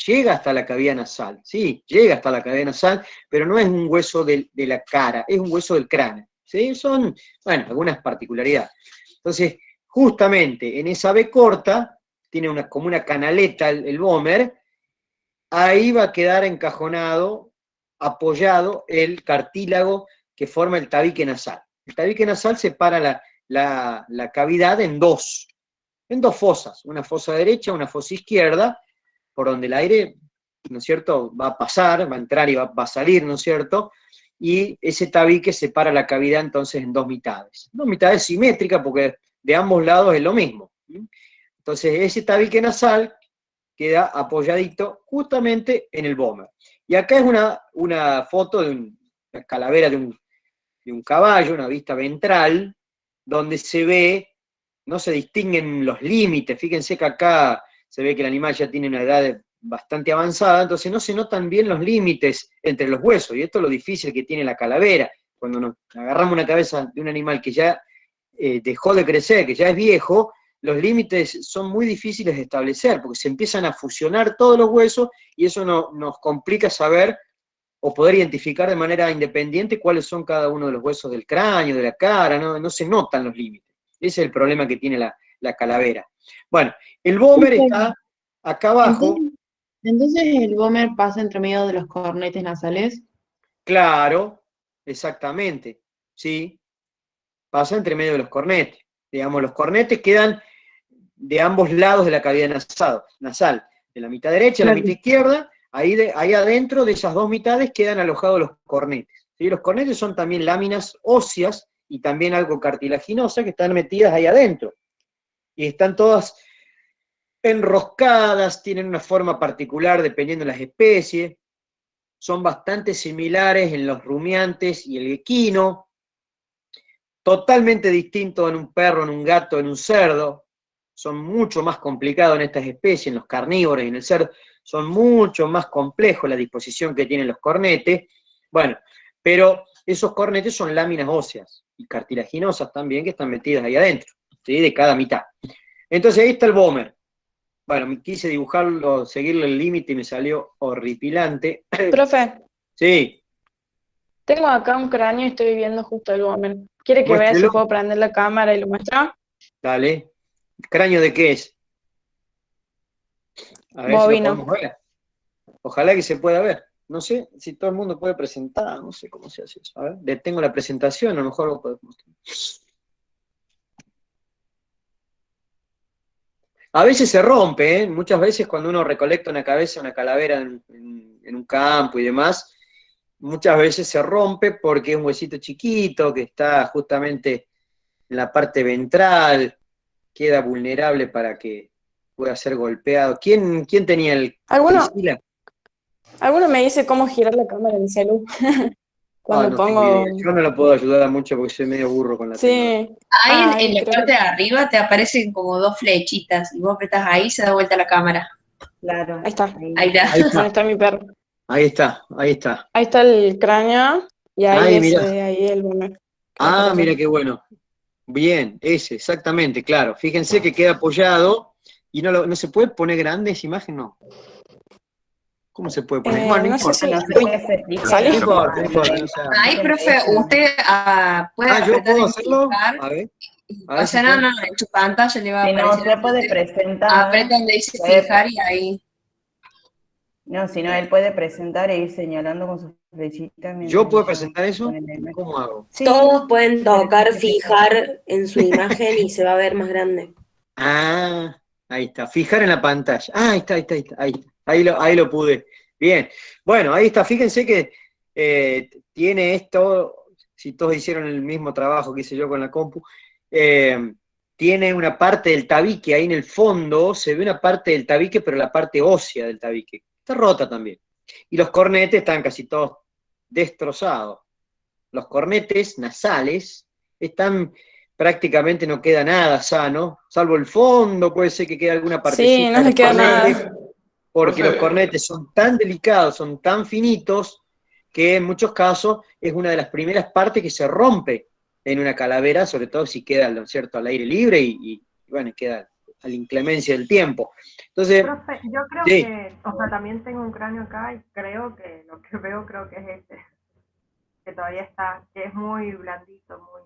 llega hasta la cavidad nasal, sí, llega hasta la cavidad nasal, pero no es un hueso de la cara, es un hueso del cráneo, ¿sí? Son, bueno, algunas particularidades. Entonces, justamente en esa B corta, tiene como una canaleta el vómer, ahí va a quedar encajonado, apoyado el cartílago que forma el tabique nasal. El tabique nasal separa la cavidad en dos fosas, una fosa derecha, una fosa izquierda, por donde el aire, ¿no es cierto?, va a pasar, va a entrar y va a salir, ¿no es cierto?, y ese tabique separa la cavidad entonces en dos mitades simétricas, porque de ambos lados es lo mismo. Entonces ese tabique nasal queda apoyadito justamente en el vómer. Y acá es una foto de una calavera de un caballo, una vista ventral, donde se ve, no se distinguen los límites. Fíjense que acá se ve que el animal ya tiene una edad bastante avanzada, entonces no se notan bien los límites entre los huesos, y esto es lo difícil que tiene la calavera. Cuando nos agarramos una cabeza de un animal que ya dejó de crecer, que ya es viejo, los límites son muy difíciles de establecer, porque se empiezan a fusionar todos los huesos, y eso nos complica saber o poder identificar de manera independiente cuáles son cada uno de los huesos del cráneo, de la cara, no se notan los límites. Ese es el problema que tiene la calavera. Bueno, el vómer está acá abajo. Entonces el vómer pasa entre medio de los cornetes nasales. Claro, exactamente, sí, pasa entre medio de los cornetes. Digamos, los cornetes quedan de ambos lados de la cavidad nasal, de la mitad derecha a la mitad izquierda, ahí adentro de esas dos mitades quedan alojados los cornetes. ¿Sí? Los cornetes son también láminas óseas y también algo cartilaginosas que están metidas ahí adentro. Y están todas enroscadas, tienen una forma particular dependiendo de las especies, son bastante similares en los rumiantes y el equino, totalmente distinto en un perro, en un gato, en un cerdo. Son mucho más complicados en estas especies, en los carnívoros y en el cerdo, son mucho más complejos la disposición que tienen los cornetes. Bueno, pero esos cornetes son láminas óseas y cartilaginosas también que están metidas ahí adentro, ¿sí? De cada mitad. Entonces ahí está el vómer. Bueno, quise dibujarlo, seguirle el límite y me salió horripilante. Profe, Sí, tengo acá un cráneo y estoy viendo justo el vómer. ¿Quiere que vea si muéstrelo, puedo prender la cámara y lo muestra? dale. ¿Cráneo de qué es? A ver si lo Bovino. podemos ver. Ojalá que se pueda ver. No sé si todo el mundo puede presentar, no sé cómo se hace eso. A ver, detengo la presentación, a lo mejor lo podemos mostrar. A veces se rompe, ¿eh? Muchas veces cuando uno recolecta una cabeza, una calavera en un campo y demás, muchas veces se rompe porque es un huesito chiquito que está justamente en la parte ventral, queda vulnerable para que pueda ser golpeado. ¿Quién tenía ¿Alguno, Priscila? alguno me dice cómo girar la cámara en el celu? Cuando No tengo idea. pongo... Yo no lo puedo ayudar mucho porque soy medio burro con la tecnología. Sí. Ahí Ah, en la creo parte que... de arriba te aparecen como dos flechitas y vos apretás ahí y se da vuelta la cámara. Claro. Ahí está. Ahí está. Ahí ¿Dónde está, está mi perro? ahí está, ahí está. Ahí está el cráneo y ahí Ay, mirá. ahí el vómer. Que Ah, aparece mira ahí. qué bueno. Bien, ese, exactamente, claro. Fíjense que queda apoyado y no se puede poner grande esa imagen, no. ¿Cómo se puede poner? Bueno, no No sé importa. si... No sé Uy, qué se dice, ¿salí? No ¿no? importa, no importa. No sea- Ahí, profe, usted puede ¿yo apretar puedo en hacerlo? fijar. A O ver si sea, puedo. no, en su pantalla le va a Si no, aparecer. usted puede presentar. Aprieta donde dice puede- fijar y ahí. no, si no, él puede presentar e ir señalando con sus flechitas ¿Yo mientras puedo ella presentar eso? pone la ¿Y imagen. cómo hago? Sí, Todos pueden tocar, parece que fijar en su imagen y se va a ver más grande. Ah, ahí está. Fijar en la pantalla. Ah, ahí está. Ahí lo pude. Bien. Bueno, ahí está. Fíjense que tiene esto, si todos hicieron el mismo trabajo que hice yo con la compu, tiene una parte del tabique ahí en el fondo, se ve una parte del tabique, pero la parte ósea del tabique. Está rota también. Y los cornetes están casi todos destrozados. Los cornetes nasales están prácticamente no queda nada sano, salvo el fondo, puede ser que quede alguna Sí, partecita no de le los queda cornetes, nada. porque los cornetes son tan delicados, son tan finitos, que en muchos casos es una de las primeras partes que se rompe en una calavera, sobre todo si queda, ¿no es cierto?, al aire libre y bueno, queda la inclemencia del tiempo. Entonces, Profe, yo creo sí. que, o sea, también tengo un cráneo acá y creo que lo que veo creo que es este, que todavía está, que es muy blandito, muy...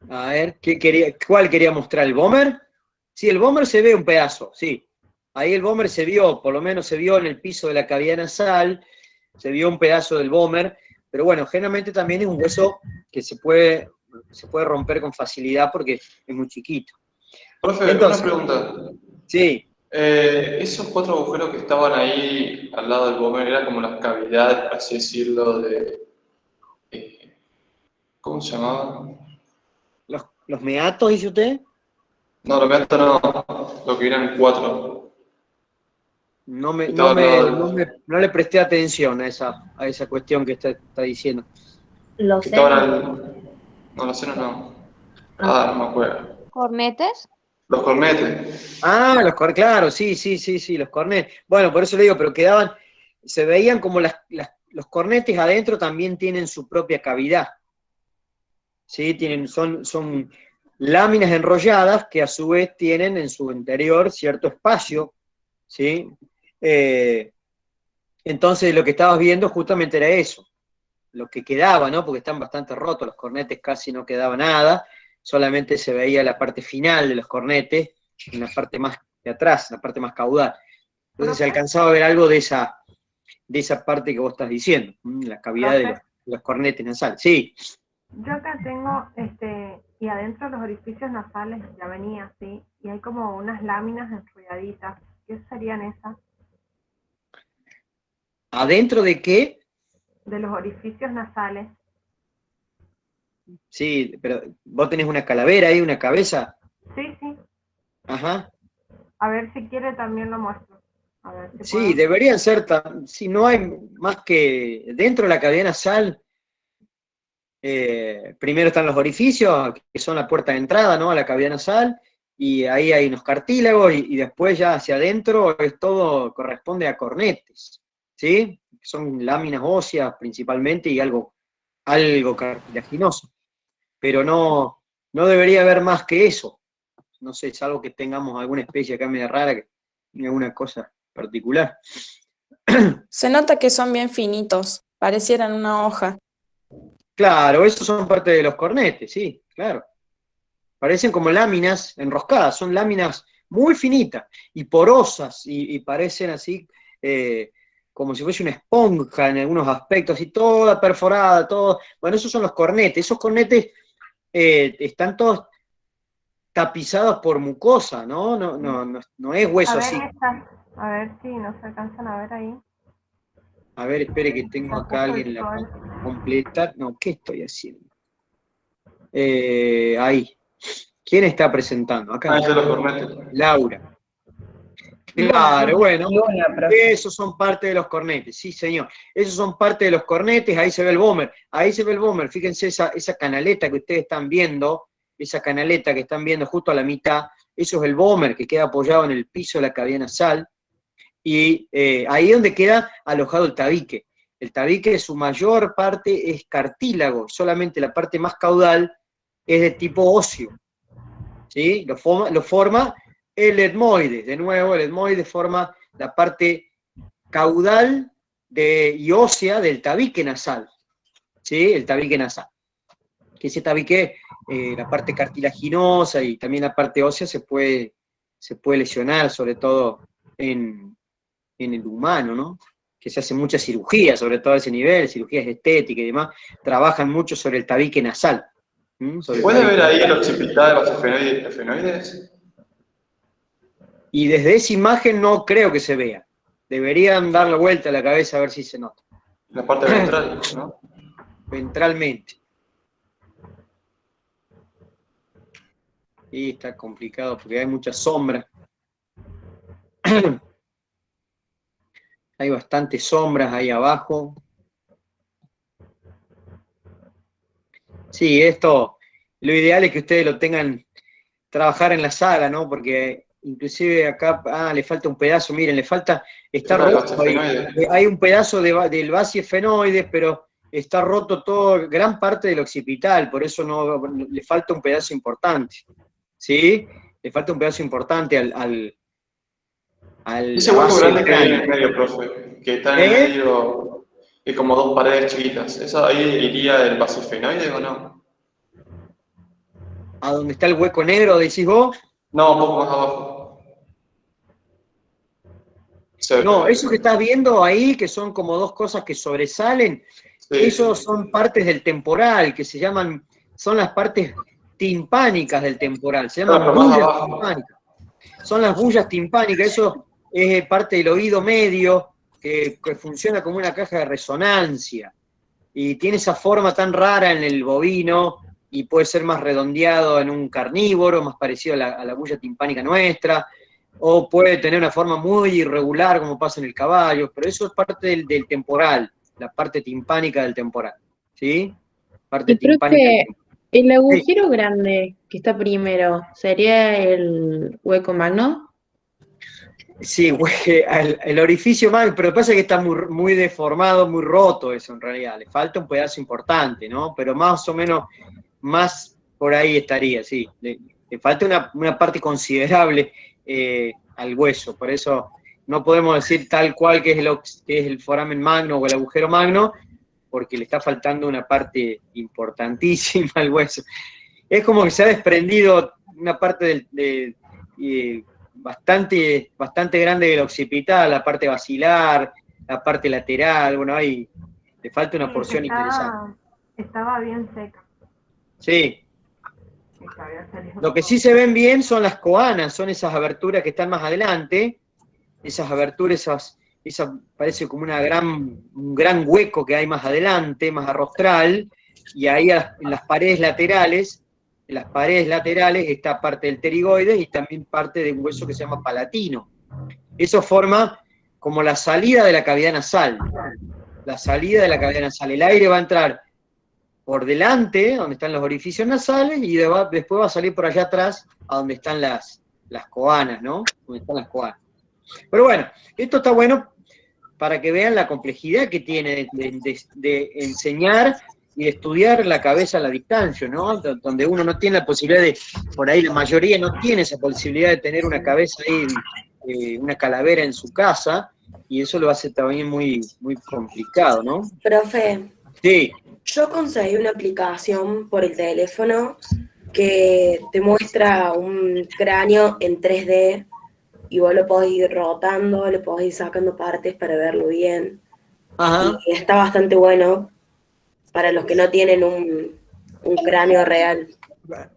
A ver, ¿cuál quería mostrar? ¿El bomber? Sí, el bomber se ve un pedazo, sí. Ahí el bomber se vio, por lo menos se vio en el piso de la cavidad nasal, se vio un pedazo del bomber, pero bueno, generalmente también es un hueso que se puede romper con facilidad porque es muy chiquito. Profe, una Entonces, pregunta. sí, Esos 4 agujeros que estaban ahí al lado del bomber, era como la cavidad, por así decirlo, de... ¿cómo se llamaba? los meatos, dice usted. No, lo que antes no, lo que eran 4. No Estaba al lado no le presté atención a esa cuestión que está diciendo. Los que estaban senos. al... No, los senos no. Ah, no me acuerdo. ¿Cornetes? Los cornetes. Ah, claro, sí, los cornetes. Bueno, por eso le digo, pero se veían como los cornetes adentro también tienen su propia cavidad. ¿Sí? Son láminas enrolladas que a su vez tienen en su interior cierto espacio, ¿sí? Entonces lo que estabas viendo justamente era eso, lo que quedaba, ¿no? Porque están bastante rotos, los cornetes casi no quedaba nada, solamente se veía la parte final de los cornetes, en la parte más de atrás, la parte más caudal. Entonces se alcanzaba a ver algo de esa parte que vos estás diciendo, la cavidad de los cornetes nasales. Sí. Yo acá tengo, y adentro de los orificios nasales ya venía así, y hay como unas láminas enrolladitas. ¿Qué serían esas? ¿Adentro de qué? De los orificios nasales. Sí, pero vos tenés una calavera ahí, una cabeza. Sí, sí. Ajá. A ver si quiere también lo muestro. A ver si Sí, puedo. deberían ser, si no hay más que dentro de la cavidad nasal, primero están los orificios, que son la puerta de entrada, ¿no? A la cavidad nasal, y ahí hay unos cartílagos, y después ya hacia adentro todo corresponde a cornetes, ¿sí? Son láminas óseas principalmente y algo cartilaginoso. Pero no debería haber más que eso. No sé, es algo que tengamos alguna especie acá media rara, alguna cosa particular. Se nota que son bien finitos, parecieran una hoja. Claro, esos son parte de los cornetes, sí, claro. Parecen como láminas enroscadas, son láminas muy finitas y porosas y parecen así como si fuese una esponja en algunos aspectos, así toda perforada, todo. Bueno, esos son los cornetes. Esos cornetes están todos tapizados por mucosa, ¿no? No es hueso así. A ver si no se alcanzan a ver ahí. A ver, espere que tengo acá a alguien la completa. No, ¿qué estoy haciendo? Ahí. ¿Quién está presentando? Acá. Ah, de los cornetes. Laura. Claro, bueno, Luna, profe. esos son parte de los cornetes, sí señor, esos son parte de los cornetes, ahí se ve el bomber, fíjense esa canaleta que ustedes están viendo, esa canaleta que están viendo justo a la mitad, eso es el bomber que queda apoyado en el piso de la cavidad nasal, y ahí es donde queda alojado el tabique. El tabique, su mayor parte es cartílago, solamente la parte más caudal es de tipo óseo, ¿sí? Lo forma el etmoide. De nuevo, el etmoide forma la parte caudal y ósea del tabique nasal, ¿sí? El tabique nasal. Que ese tabique, la parte cartilaginosa y también la parte ósea se puede lesionar, sobre todo en el humano, ¿no? Que se hace mucha cirugía, sobre todo a ese nivel, cirugías estéticas y demás, trabajan mucho sobre el tabique nasal. ¿Se puede ver ahí el occipital de los efenoides? Y desde esa imagen no creo que se vea. Deberían darle vuelta a la cabeza a ver si se nota. La parte ventral, ¿no? Ventralmente. Y está complicado porque hay mucha sombra. Hay bastantes sombras ahí abajo. Sí, esto, lo ideal es que ustedes lo tengan, trabajar en la sala, ¿no? Porque inclusive acá, le falta un pedazo, miren, le falta, está roto ahí. Hay un pedazo del basiefenoides, pero está roto todo, gran parte del occipital, por eso no le falta un pedazo importante, ¿sí? Le falta un pedazo importante al Ese la hueco base grande del que hay en el cráneo. medio, profe, que está en el medio, es como dos paredes chiquitas, ¿eso ahí iría el basofenoide o no? ¿A donde está el hueco negro, decís vos? No, un poco más abajo. No, Cerca. eso que estás viendo ahí, que son como dos cosas que sobresalen, Sí. esos son partes del temporal, que se llaman, son las partes timpánicas del temporal, se llaman Pero más bullas abajo. timpánicas. Son las bullas timpánicas, eso es parte del oído medio, que funciona como una caja de resonancia, y tiene esa forma tan rara en el bovino, y puede ser más redondeado en un carnívoro, más parecido a la bulla timpánica nuestra, o puede tener una forma muy irregular como pasa en el caballo, pero eso es parte del temporal, la parte timpánica del temporal, ¿sí? Parte Y timpánica del profe, temporal. el Sí, agujero grande que está primero, ¿sería el hueco magno? sí, el orificio más, pero pasa que está muy, muy deformado, muy roto eso en realidad, le falta un pedazo importante, ¿no? Pero más o menos, más por ahí estaría, sí. Le falta una parte considerable al hueso, por eso no podemos decir tal cual que es el foramen magno o el agujero magno, porque le está faltando una parte importantísima al hueso. Es como que se ha desprendido una parte bastante grande del occipital, la parte basilar, la parte lateral, bueno, ahí le falta una Sí, porción interesante. estaba bien seca. Sí, Sí, que había salido lo que todo. sí se ven bien son las coanas, son esas aberturas que están más adelante, esas aberturas, parece como un gran hueco que hay más adelante, más arrostral, y ahí en las paredes laterales está parte del pterigoides y también parte de un hueso que se llama palatino. Eso forma como la salida de la cavidad nasal. La salida de la cavidad nasal. El aire va a entrar por delante, donde están los orificios nasales, y después va a salir por allá atrás, a donde están las coanas, ¿no? Donde están las coanas. Pero bueno, esto está bueno para que vean la complejidad que tiene de enseñar y de estudiar la cabeza a la distancia, ¿no? Donde uno no tiene la posibilidad por ahí la mayoría no tiene esa posibilidad de tener una cabeza ahí, una calavera en su casa, y eso lo hace también muy, muy complicado, ¿no? Profe, Sí, yo conseguí una aplicación por el teléfono que te muestra un cráneo en 3D y vos lo podés ir rotando, le podés ir sacando partes para verlo bien. Y ajá. está bastante bueno para los que no tienen un cráneo real.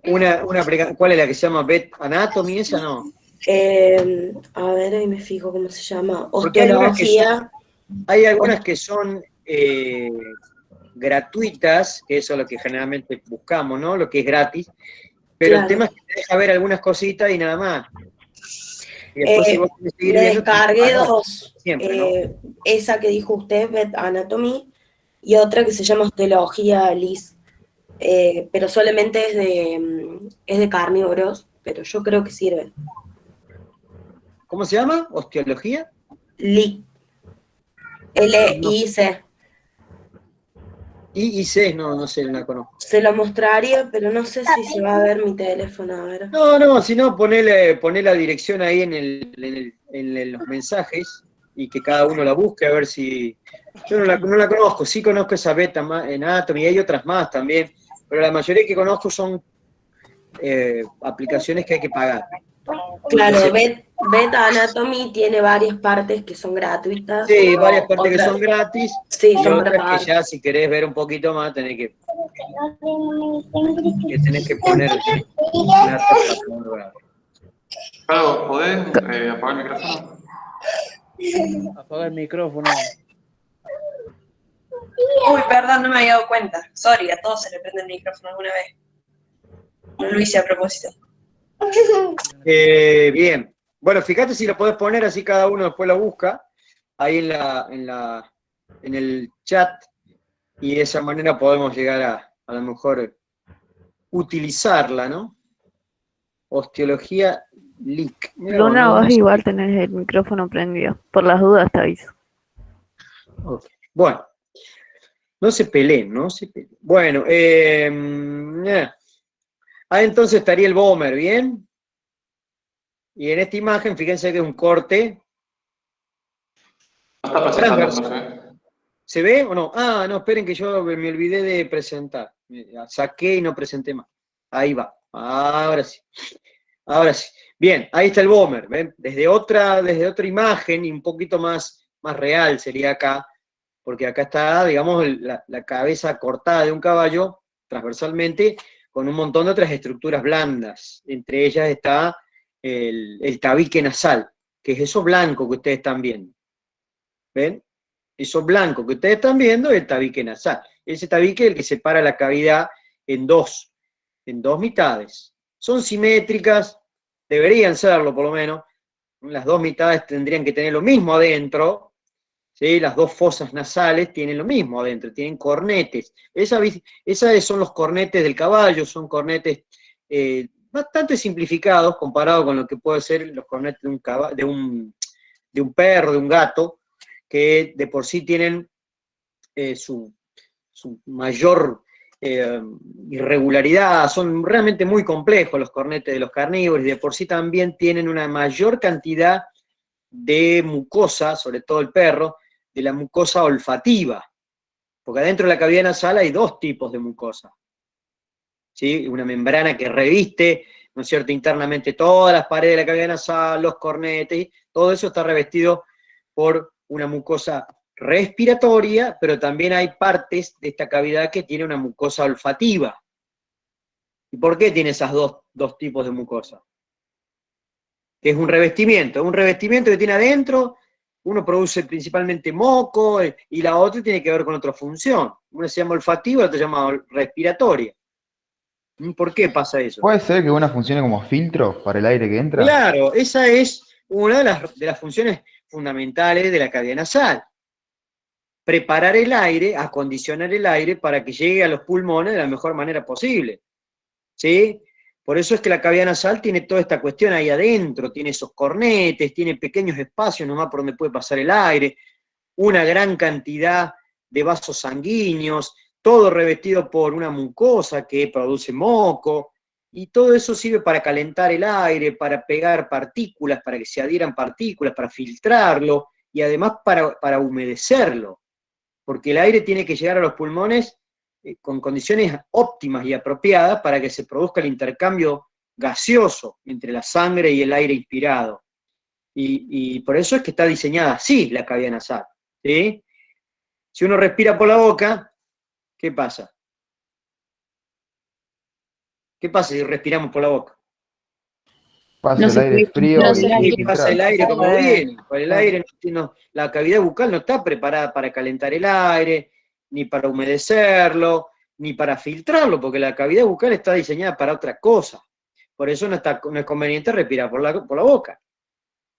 ¿Cuál es la que se llama Bet Anatomy? Esa no. A ver, ahí me fijo cómo se llama. Porque Osteología. hay algunas que son gratuitas, que eso es lo que generalmente buscamos, ¿no? Lo que es gratis, pero el tema Claro. es que te deja ver algunas cositas y nada más. Y después si vos querés seguir Me viendo, tenés que descargué pagar, dos. siempre, ¿no? Esa que dijo usted, Bet Anatomy, y otra que se llama Osteología Lis. Pero solamente es de carnívoros, pero yo creo que sirve. ¿Cómo se llama? ¿Osteología? LIC. No. LIC. IIC, no sé, no la conozco. Se lo mostraría, pero no sé si se va a ver mi teléfono. A ver. No, si no, poné la dirección ahí en los mensajes y que cada uno la busque a ver si... Yo no la conozco, sí conozco esa Beta Anatomy y hay otras más también, pero la mayoría que conozco son aplicaciones que hay que pagar. Claro, Beta Anatomy tiene varias partes que son gratuitas. Sí, varias partes que Otras, son gratis sí, y son para otras que pagar. ya si querés ver un poquito más tenés que poner plata para poder ver. Claro, ¿podés apagar el micrófono? Apaga el micrófono. Uy, perdón, no me había dado cuenta. Sorry, a todos se le prende el micrófono alguna vez. No lo hice a propósito. Bien. Bueno, fíjate si lo podés poner así cada uno después lo busca ahí en el chat y de esa manera podemos llegar a lo mejor utilizarla, ¿no? Osteología LIC. Mirá vos, Luna, vos no sé. igual tenés el micrófono prendido. Por las dudas te aviso. Okay. Bueno. No se peleen, no se peleen. Bueno, entonces estaría el Bomer, ¿bien? Y en esta imagen, fíjense que es un corte No está presentando, transversal. profe. ¿Se ve o no? Ah, no, esperen que yo me olvidé de presentar. Saqué y no presenté más. Ahí va. Ahora sí. Ahora sí. Bien, ahí está el Bomer, ¿ven? Desde otra imagen y un poquito más real sería acá, porque acá está, digamos, la cabeza cortada de un caballo transversalmente con un montón de otras estructuras blandas. Entre ellas está el tabique nasal, que es eso blanco que ustedes están viendo. ¿Ven? Eso blanco que ustedes están viendo es el tabique nasal. Ese tabique es el que separa la cavidad en dos mitades. Son simétricas, deberían serlo por lo menos. Las dos mitades tendrían que tener lo mismo adentro, ¿sí? Las dos fosas nasales tienen lo mismo adentro, tienen cornetes. Esas son los cornetes del caballo, son cornetes bastante simplificados comparado con lo que puede ser los cornetes de un perro, de un gato, que de por sí tienen su mayor irregularidad, son realmente muy complejos los cornetes de los carnívoros, y de por sí también tienen una mayor cantidad de mucosa, sobre todo el perro, de la mucosa olfativa, porque adentro de la cavidad nasal hay dos tipos de mucosa, ¿sí? Una membrana que reviste, ¿no es cierto?, internamente todas las paredes de la cavidad nasal, los cornetes, todo eso está revestido por una mucosa respiratoria, pero también hay partes de esta cavidad que tiene una mucosa olfativa. ¿Y por qué tiene esas dos tipos de mucosa? Que es un revestimiento que tiene adentro, uno produce principalmente moco, y la otra tiene que ver con otra función. Una se llama olfativa, la otra se llama respiratoria. ¿Por qué pasa eso? ¿Puede ser que una funcione como filtro para el aire que entra? Claro, esa es una de las funciones fundamentales de la cavidad nasal. Preparar el aire, acondicionar el aire para que llegue a los pulmones de la mejor manera posible. ¿Sí? Por eso es que la cavidad nasal tiene toda esta cuestión ahí adentro, tiene esos cornetes, tiene pequeños espacios nomás por donde puede pasar el aire, una gran cantidad de vasos sanguíneos, todo revestido por una mucosa que produce moco, y todo eso sirve para calentar el aire, para pegar partículas, para que se adhieran partículas, para filtrarlo, y además para humedecerlo, porque el aire tiene que llegar a los pulmones con condiciones óptimas y apropiadas para que se produzca el intercambio gaseoso entre la sangre y el aire inspirado. Y por eso es que está diseñada así la cavidad nasal, ¿sí? Si uno respira por la boca, ¿qué pasa? ¿Qué pasa si respiramos por la boca? Pasa No el se aire filtra, frío no y se sin Y pasa el filtrar. aire como Puede. viene. El aire la cavidad bucal no está preparada para calentar el aire, ni para humedecerlo, ni para filtrarlo, porque la cavidad bucal está diseñada para otra cosa. Por eso no es conveniente respirar por la boca.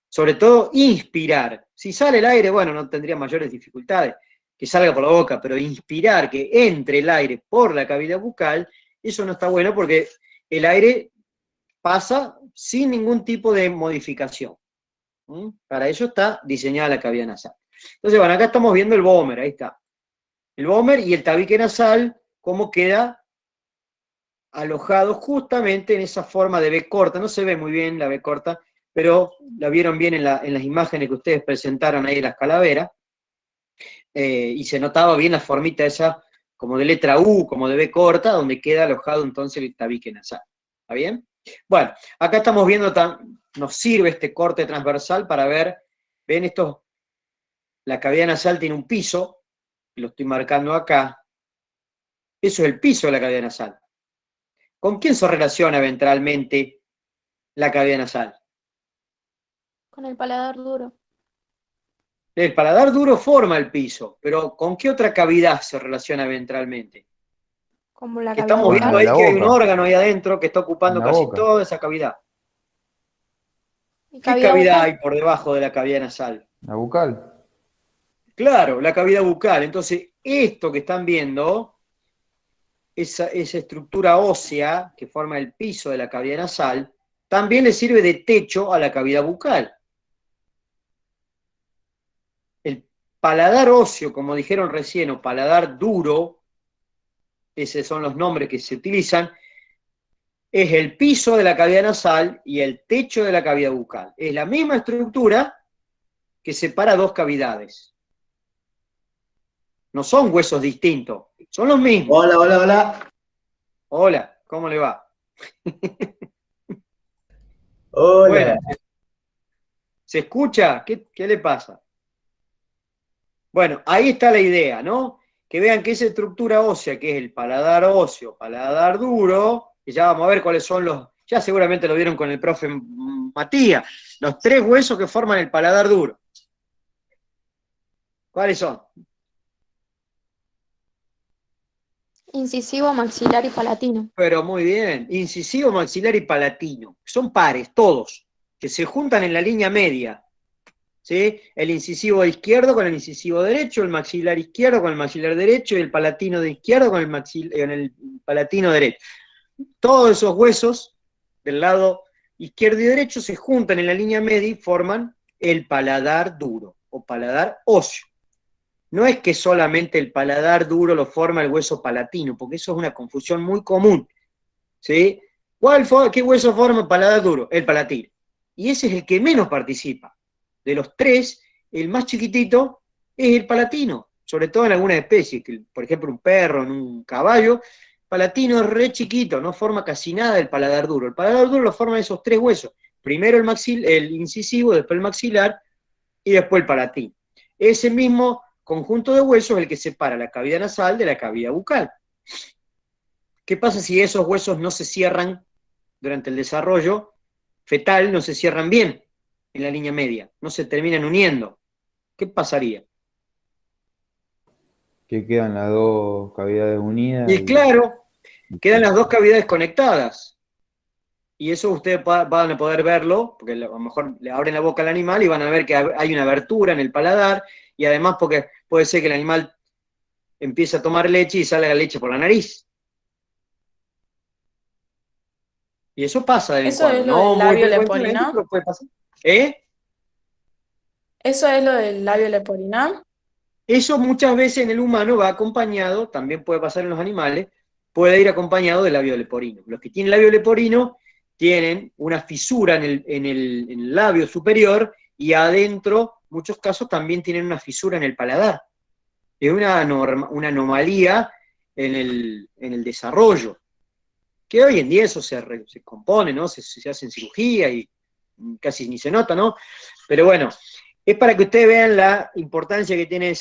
Sobre todo inspirar. Si sale el aire, bueno, no tendría mayores dificultades que salga por la boca, pero inspirar, que entre el aire por la cavidad bucal, eso no está bueno porque el aire pasa sin ningún tipo de modificación. Para eso está diseñada la cavidad nasal. Entonces, bueno, acá estamos viendo el Bomer, ahí está. El Bomer y el tabique nasal, cómo queda alojado justamente en esa forma de B corta. No se ve muy bien la B corta, pero la vieron bien en las imágenes que ustedes presentaron ahí de las calaveras, y se notaba bien la formita esa como de letra U, como de B corta, donde queda alojado entonces el tabique nasal. ¿Está bien? Bueno, acá estamos viendo, nos sirve este corte transversal para ver, ven esto, la cavidad nasal tiene un piso, lo estoy marcando acá, eso es el piso de la cavidad nasal. ¿Con quién se relaciona ventralmente la cavidad nasal? Con el paladar duro. El paladar duro forma el piso, pero ¿con qué otra cavidad se relaciona ventralmente? Como la Que cavidad estamos viendo Bueno, ahí bucal. la que hay un boca. órgano ahí adentro que está ocupando En la casi boca. toda esa cavidad. Y ¿Qué cavidad cavidad bucal. hay por debajo de la cavidad nasal? La bucal. Claro, la cavidad bucal. Entonces, esto que están viendo, esa estructura ósea que forma el piso de la cavidad nasal, también le sirve de techo a la cavidad bucal. paladar óseo, como dijeron recién, o paladar duro, esos son los nombres que se utilizan, es el piso de la cavidad nasal y el techo de la cavidad bucal. Es la misma estructura que separa dos cavidades. No son huesos distintos, son los mismos. Hola, hola, hola. Hola, ¿cómo le va? Hola. Bueno, ¿se escucha? ¿Qué le pasa? Bueno, ahí está la idea, ¿no? Que vean que esa estructura ósea, que es el paladar óseo, paladar duro, que ya vamos a ver cuáles son los, ya seguramente lo vieron con el profe Matías, los 3 huesos que forman el paladar duro. ¿Cuáles son? Incisivo, maxilar y palatino. Pero muy bien, incisivo, maxilar y palatino. Son pares, todos, que se juntan en la línea media. ¿Sí? El incisivo izquierdo con el incisivo derecho, el maxilar izquierdo con el maxilar derecho y el palatino de izquierdo con el palatino derecho. Todos esos huesos del lado izquierdo y derecho se juntan en la línea media y forman el paladar duro o paladar óseo. No es que solamente el paladar duro lo forma el hueso palatino, porque eso es una confusión muy común. ¿Sí? ¿Qué hueso forma el paladar duro? El palatino. Y ese es el que menos participa. De los 3, el más chiquitito es el palatino, sobre todo en algunas especies, que, por ejemplo un perro, en un caballo, el palatino es re chiquito, no forma casi nada el paladar duro. El paladar duro lo forman esos 3 huesos, primero el incisivo, después el maxilar y después el palatino. Ese mismo conjunto de huesos es el que separa la cavidad nasal de la cavidad bucal. ¿Qué pasa si esos huesos no se cierran durante el desarrollo fetal, no se cierran bien en la línea media, no se terminan uniendo? ¿Qué pasaría? Que quedan las dos cavidades unidas Y claro, quedan las dos cavidades conectadas. Y eso ustedes van a poder verlo, porque a lo mejor le abren la boca al animal y van a ver que hay una abertura en el paladar, y además porque puede ser que el animal empiece a tomar leche y salga la leche por la nariz. Y eso pasa de vez en Eso cuando. es lo No del muy labio frecuentemente, leporino. pero puede pasar. ¿Eh? Eso es lo del labio leporino. Eso muchas veces en el humano va acompañado, también puede pasar en los animales, puede ir acompañado del labio leporino. Los que tienen labio leporino tienen una fisura en el labio superior y adentro, en muchos casos, también tienen una fisura en el paladar. Es una anomalía en el desarrollo, que hoy en día eso se compone, ¿no? Se hace en cirugía y casi ni se nota, ¿no? Pero bueno, es para que ustedes vean la importancia que tiene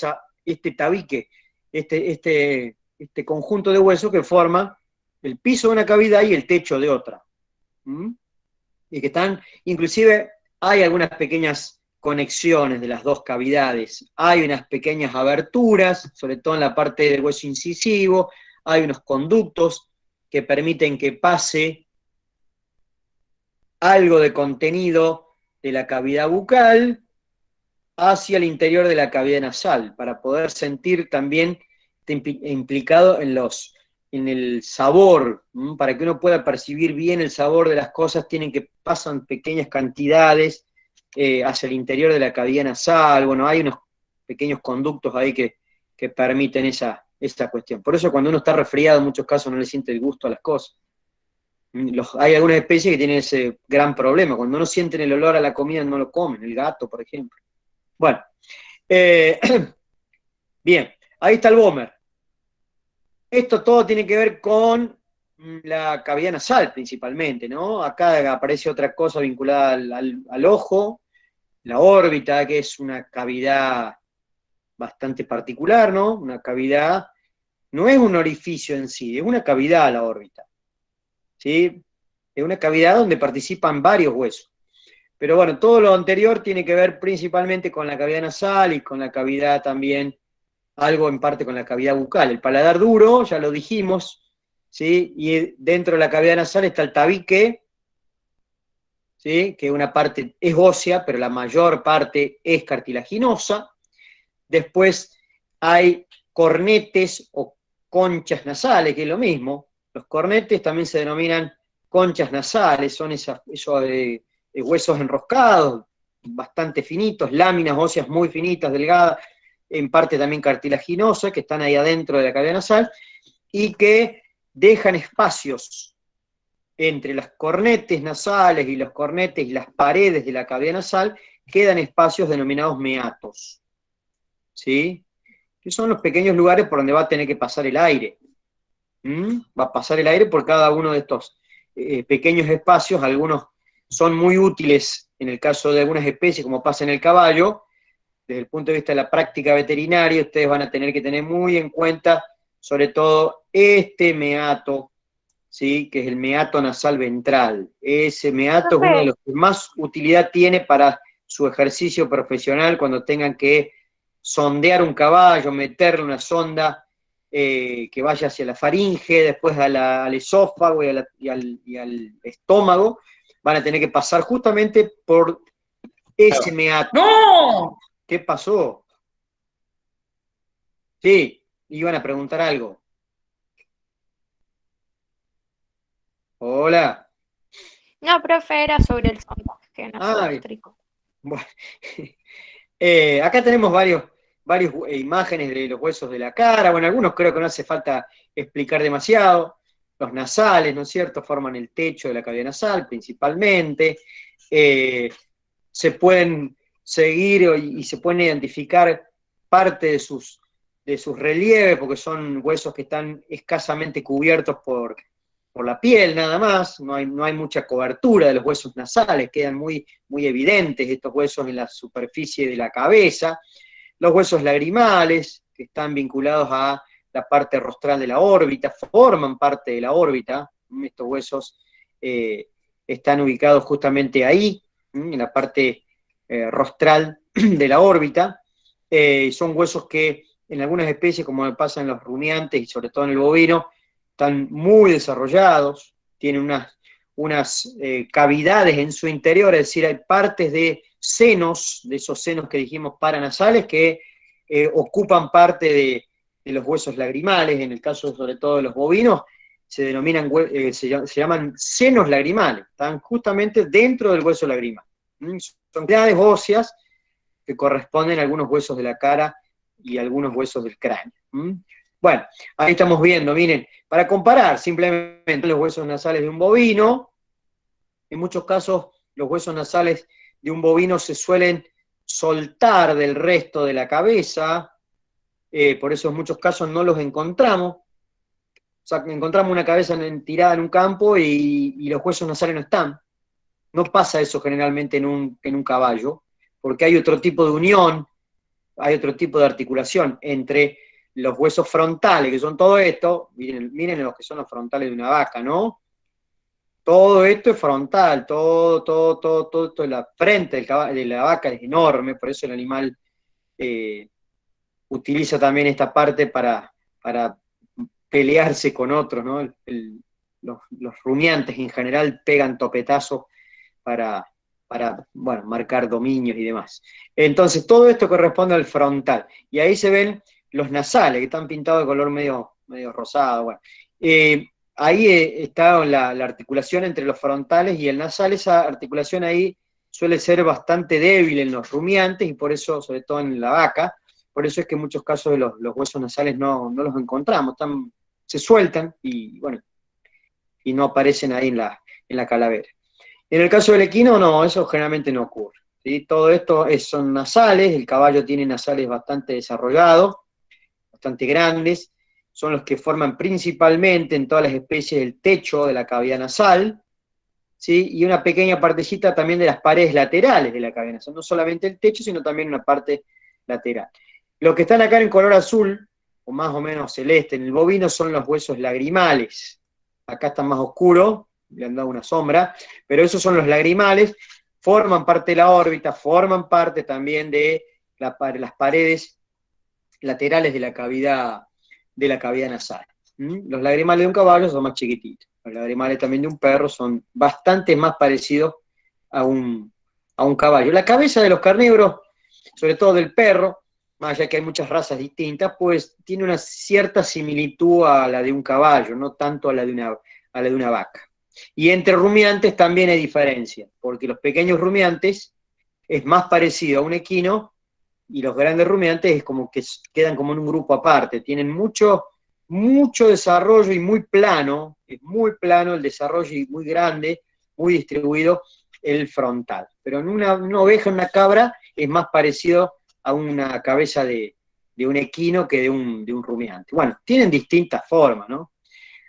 este tabique, este conjunto de huesos que forma el piso de una cavidad y el techo de otra. Y que están, inclusive hay algunas pequeñas conexiones de las dos cavidades, hay unas pequeñas aberturas, sobre todo en la parte del hueso incisivo, hay unos conductos que permiten que pase algo de contenido de la cavidad bucal hacia el interior de la cavidad nasal, para poder sentir también implicado en el sabor, para que uno pueda percibir bien el sabor de las cosas, pasan pequeñas cantidades hacia el interior de la cavidad nasal. Bueno, hay unos pequeños conductos ahí que permiten esa cuestión. Por eso cuando uno está resfriado, en muchos casos no le siente el gusto a las cosas. Hay algunas especies que tienen ese gran problema. Cuando no sienten el olor a la comida, no lo comen. El gato, por ejemplo. Bueno, bien, ahí está el Bomer. Esto todo tiene que ver con la cavidad nasal principalmente, ¿no? Acá aparece otra cosa vinculada al ojo, la órbita, que es una cavidad bastante particular, ¿no? Una cavidad, no es un orificio en sí, es una cavidad la órbita, ¿sí? Es una cavidad donde participan varios huesos. Pero bueno, todo lo anterior tiene que ver principalmente con la cavidad nasal y con la cavidad también, algo en parte con la cavidad bucal. El paladar duro, ya lo dijimos, ¿sí? Y dentro de la cavidad nasal está el tabique, ¿sí? Que una parte es ósea, pero la mayor parte es cartilaginosa. Después hay cornetes o conchas nasales, que es lo mismo. Los cornetes también se denominan conchas nasales, son esos huesos enroscados, bastante finitos, láminas óseas muy finitas, delgadas, en parte también cartilaginosa, que están ahí adentro de la cavidad nasal, y que dejan espacios entre las cornetes nasales y los cornetes y las paredes de la cavidad nasal, quedan espacios denominados meatos, ¿sí? Que son los pequeños lugares por donde va a tener que pasar el aire. Va a pasar el aire por cada uno de estos pequeños espacios. Algunos son muy útiles en el caso de algunas especies, como pasa en el caballo. Desde el punto de vista de la práctica veterinaria, ustedes van a tener que tener muy en cuenta, sobre todo, este meato, ¿sí? Que es el meato nasal ventral. Ese meato es uno de los que más utilidad tiene para su ejercicio profesional, cuando tengan que sondear un caballo, meterle una sonda que vaya hacia la faringe, después al esófago y al estómago, van a tener que pasar justamente por ese meato. ¡No! ¿Qué pasó? Sí, iban a preguntar algo. Hola. No, profe, era sobre el sondaje nasogástrico. Bueno. Acá tenemos varias imágenes de los huesos de la cara. Bueno, algunos creo que no hace falta explicar demasiado. Los nasales, ¿no es cierto?, forman el techo de la cavidad nasal principalmente. Se pueden seguir y se pueden identificar parte de sus relieves, porque son huesos que están escasamente cubiertos por la piel nada más. No hay mucha cobertura de los huesos nasales, quedan muy evidentes estos huesos en la superficie de la cabeza. Los huesos lagrimales, que están vinculados a la parte rostral de la órbita, forman parte de la órbita. Estos huesos están ubicados justamente ahí, en la parte rostral de la órbita. Son huesos que en algunas especies, como pasa en los rumiantes y sobre todo en el bovino, están muy desarrollados, tienen unas cavidades en su interior, es decir, hay partes de senos, de esos senos que dijimos paranasales, que ocupan parte de los huesos lagrimales. En el caso sobre todo de los bovinos, se denominan, se llaman senos lagrimales, están justamente dentro del hueso lagrimal. Son cavidades óseas que corresponden a algunos huesos de la cara y algunos huesos del cráneo. Bueno, ahí estamos viendo, miren, para comparar simplemente los huesos nasales de un bovino, en muchos casos los huesos nasales de un bovino se suelen soltar del resto de la cabeza, por eso en muchos casos no los encontramos. O sea, encontramos una cabeza tirada en un campo y los huesos nasales no están. No pasa eso generalmente en un caballo, porque hay otro tipo de unión, hay otro tipo de articulación entre los huesos frontales, que son todo esto. Miren los que son los frontales de una vaca, ¿no? Todo esto es frontal, todo la frente de la vaca es enorme, por eso el animal utiliza también esta parte para pelearse con otros, ¿no? Los rumiantes en general pegan topetazos para bueno, marcar dominios y demás. Entonces, todo esto corresponde al frontal. Y ahí se ven los nasales, que están pintados de color medio rosado. Bueno. Ahí está la articulación entre los frontales y el nasal. Esa articulación ahí suele ser bastante débil en los rumiantes, y por eso, sobre todo en la vaca, por eso es que en muchos casos los huesos nasales no los encontramos, se sueltan y, bueno, y no aparecen ahí en la calavera. En el caso del equino, no, eso generalmente no ocurre, ¿sí? Todo esto son nasales. El caballo tiene nasales bastante desarrollados, bastante grandes, son los que forman principalmente en todas las especies el techo de la cavidad nasal, ¿sí? Y una pequeña partecita también de las paredes laterales de la cavidad nasal, no solamente el techo, sino también una parte lateral. Los que están acá en color azul, o más o menos celeste, en el bovino, son los huesos lagrimales. Acá están más oscuros, le han dado una sombra, pero esos son los lagrimales, forman parte de la órbita, forman parte también de las paredes laterales de la cavidad nasal. Los lagrimales de un caballo son más chiquititos, los lagrimales también de un perro son bastante más parecidos a un caballo. La cabeza de los carnívoros, sobre todo del perro, más allá que hay muchas razas distintas, pues tiene una cierta similitud a la de un caballo, no tanto a la de una vaca. Y entre rumiantes también hay diferencia, porque los pequeños rumiantes es más parecido a un equino y los grandes rumiantes es como que quedan como en un grupo aparte, tienen mucho desarrollo y muy plano, es muy plano el desarrollo y muy grande, muy distribuido el frontal. Pero en una oveja, en una cabra, es más parecido a una cabeza de un equino que de un rumiante. Bueno, tienen distintas formas, ¿no?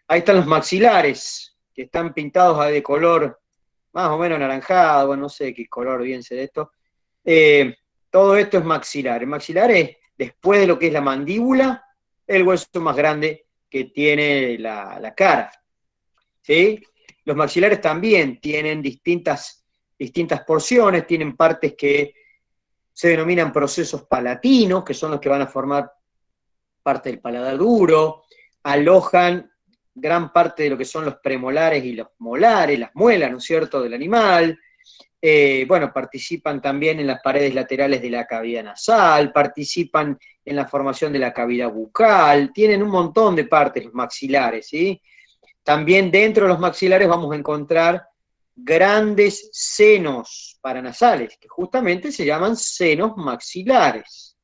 Ahí están los maxilares, que están pintados de color más o menos anaranjado, bueno, no sé qué color bien será esto. Todo esto es maxilar. El maxilar es, después de lo que es la mandíbula, el hueso más grande que tiene la cara. ¿Sí? Los maxilares también tienen distintas porciones, tienen partes que se denominan procesos palatinos, que son los que van a formar parte del paladar duro, alojan gran parte de lo que son los premolares y los molares, las muelas, ¿no es cierto?, del animal. Bueno, participan también en las paredes laterales de la cavidad nasal, participan en la formación de la cavidad bucal, tienen un montón de partes los maxilares, ¿sí? También dentro de los maxilares vamos a encontrar grandes senos paranasales, que justamente se llaman senos maxilares,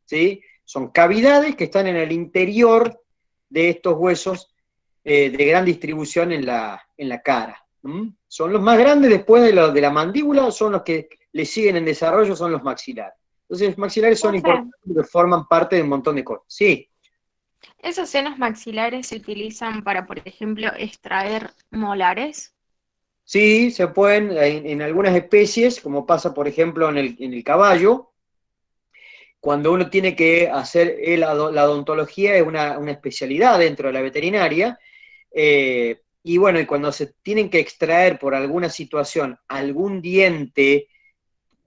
¿sí? Son cavidades que están en el interior de estos huesos de gran distribución en la cara. Son los más grandes después de la mandíbula, son los que le siguen en desarrollo, son los maxilares. Entonces los maxilares son Profe, importantes porque forman parte de un montón de cosas. Sí, ¿esos senos maxilares se utilizan para, por ejemplo, extraer molares? sí, se pueden en algunas especies, como pasa por ejemplo en el caballo, cuando uno tiene que hacer la odontología, es una especialidad dentro de la veterinaria, y bueno, y cuando se tienen que extraer por alguna situación algún diente,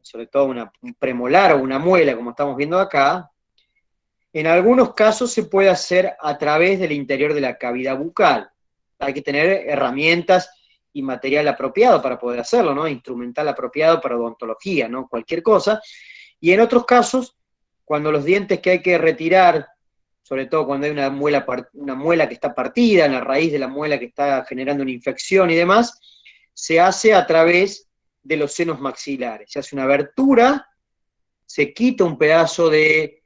sobre todo un premolar o una muela, como estamos viendo acá, en algunos casos se puede hacer a través del interior de la cavidad bucal. Hay que tener herramientas y material apropiado para poder hacerlo, ¿no? Instrumental apropiado para odontología, ¿no? Cualquier cosa. Y en otros casos, cuando los dientes que hay que retirar, sobre todo cuando hay una muela que está partida, en la raíz de la muela que está generando una infección y demás, se hace a través de los senos maxilares. Se hace una abertura, se quita un pedazo de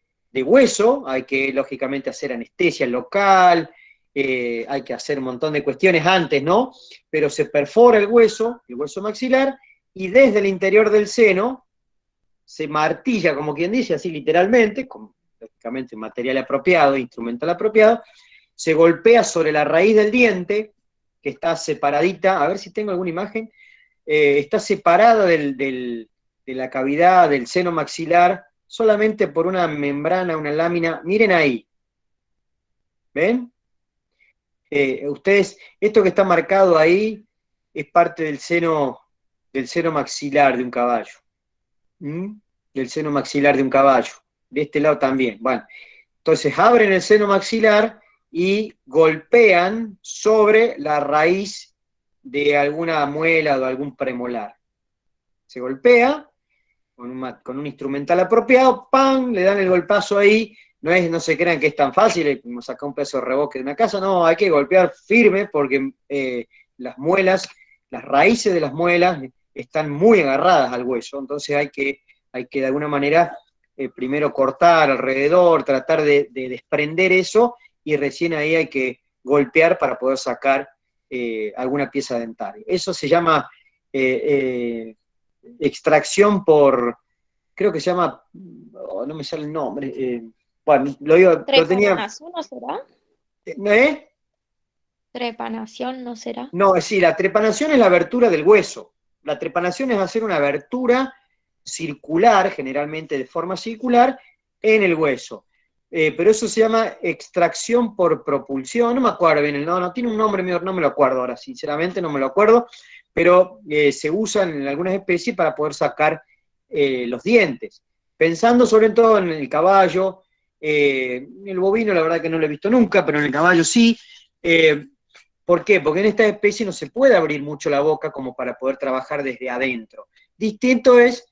hueso, hay que lógicamente hacer anestesia local, hay que hacer un montón de cuestiones antes, ¿no? Pero se perfora el hueso maxilar, y desde el interior del seno se martilla, como quien dice, así literalmente, con lógicamente material apropiado, instrumental apropiado, se golpea sobre la raíz del diente, que está separadita, a ver si tengo alguna imagen, está separada de la cavidad del seno maxilar solamente por una membrana, una lámina. Miren ahí. ¿Ven? Ustedes, esto que está marcado ahí es parte del seno maxilar de un caballo. Del seno maxilar de un caballo. De este lado también. Bueno, entonces abren el seno maxilar y golpean sobre la raíz de alguna muela o de algún premolar. Se golpea con un instrumental apropiado, ¡pam!, le dan el golpazo ahí. No se crean que es tan fácil, como sacar un pedazo de reboque de una casa, no, hay que golpear firme porque las muelas, las raíces de las muelas están muy agarradas al hueso, entonces hay que de alguna manera primero cortar alrededor, tratar de desprender eso, y recién ahí hay que golpear para poder sacar alguna pieza dentaria. Eso se llama extracción creo que se llama, no me sale el nombre, bueno, lo tenía. ¿Trepanación no será? ¿Eh? ¿Trepanación no será? No, sí, la trepanación es la abertura del hueso. La trepanación es hacer una abertura circular, generalmente de forma circular, en el hueso. Pero eso se llama extracción por propulsión, no me acuerdo bien, no tiene un nombre, no me lo acuerdo ahora, sinceramente no me lo acuerdo, pero se usan en algunas especies para poder sacar los dientes. Pensando sobre todo en el caballo, el bovino la verdad que no lo he visto nunca, pero en el caballo sí. ¿Por qué? Porque en esta especie no se puede abrir mucho la boca como para poder trabajar desde adentro. Distinto es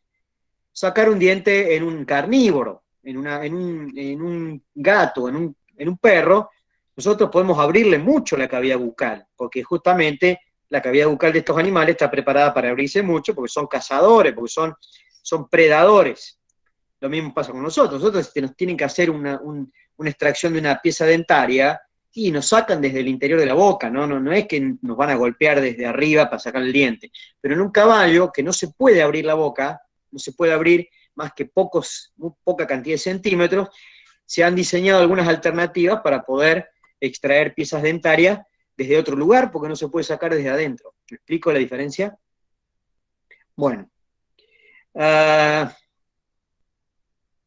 sacar un diente en un carnívoro, en un gato, en un perro. Nosotros podemos abrirle mucho la cavidad bucal, porque justamente la cavidad bucal de estos animales está preparada para abrirse mucho, porque son cazadores, porque son predadores. lo mismo pasa con nosotros. Nosotros nos tienen que hacer una extracción de una pieza dentaria y nos sacan desde el interior de la boca, no es que nos van a golpear desde arriba para sacar el diente. Pero en un caballo que no se puede abrir la boca, no se puede abrir más que muy poca cantidad de centímetros, se han diseñado algunas alternativas para poder extraer piezas dentarias desde otro lugar, porque no se puede sacar desde adentro. ¿Me explico la diferencia? Bueno.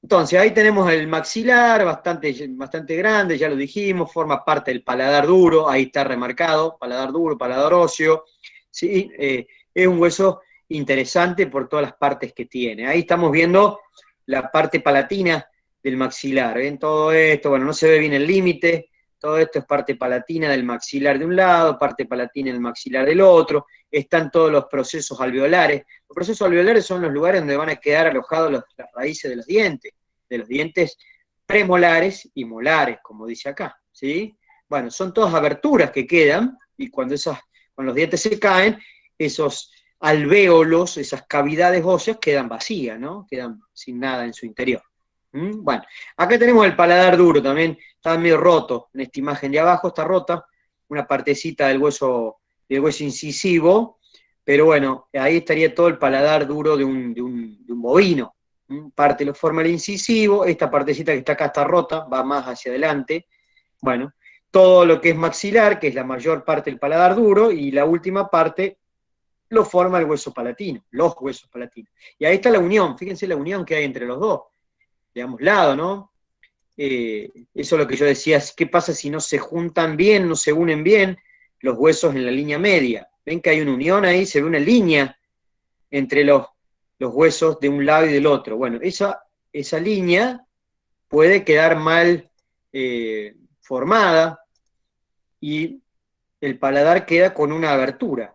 Entonces, ahí tenemos el maxilar, bastante grande, ya lo dijimos, forma parte del paladar duro, ahí está remarcado, paladar duro, paladar óseo, ¿sí? Es un hueso interesante por todas las partes que tiene. Ahí estamos viendo la parte palatina del maxilar, ¿ven? Todo esto, bueno, no se ve bien el límite, todo esto es parte palatina del maxilar de un lado, parte palatina del maxilar del otro, están todos los procesos alveolares. Los procesos alveolares son los lugares donde van a quedar alojados las raíces de los dientes premolares y molares, como dice acá, ¿sí? Bueno, son todas aberturas que quedan, y cuando los dientes se caen, esos alvéolos, esas cavidades óseas quedan vacías, ¿no? Quedan sin nada en su interior. Bueno, acá tenemos el paladar duro también, está medio roto, en esta imagen de abajo está rota, una partecita del hueso incisivo, pero bueno, ahí estaría todo el paladar duro de un bovino. Parte lo forma el incisivo, esta partecita que está acá está rota, va más hacia adelante. Bueno, todo lo que es maxilar, que es la mayor parte del paladar duro, y la última parte lo forma el hueso palatino, los huesos palatinos. Y ahí está la unión, fíjense la unión que hay entre los dos, de ambos lados, ¿no? Eso es lo que yo decía, ¿qué pasa si no se juntan bien, no se unen bien los huesos en la línea media? Ven que hay una unión ahí, se ve una línea entre los huesos de un lado y del otro. Bueno, esa línea puede quedar mal formada y el paladar queda con una abertura.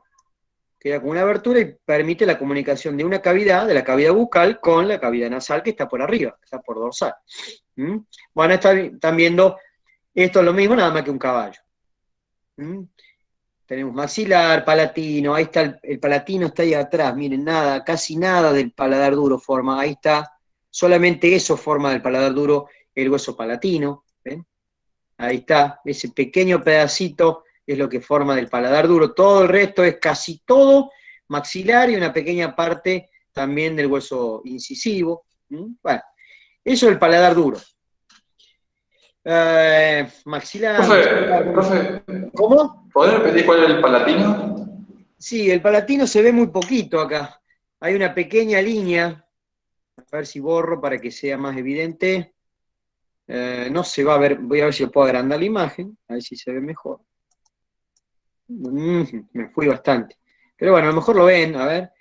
Queda con una abertura y permite la comunicación de una cavidad, de la cavidad bucal, con la cavidad nasal que está por arriba, que está por dorsal. Bueno, están viendo, esto es lo mismo, nada más que un caballo. Tenemos maxilar, palatino, ahí está el palatino, está ahí atrás, miren, casi nada del paladar duro forma, ahí está, solamente eso forma del paladar duro el hueso palatino, ¿ven? Ahí está, ese pequeño pedacito es lo que forma del paladar duro, todo el resto es casi todo maxilar y una pequeña parte también del hueso incisivo. Bueno, eso es el paladar duro. Maxilar. Profe, ¿Cómo? ¿podés repetir cuál es el palatino? Sí, el palatino se ve muy poquito acá. Hay una pequeña línea, a ver si borro para que sea más evidente. No se va a ver, voy a ver si lo puedo agrandar la imagen, a ver si se ve mejor. Me fui bastante. Pero bueno, a lo mejor lo ven, a ver.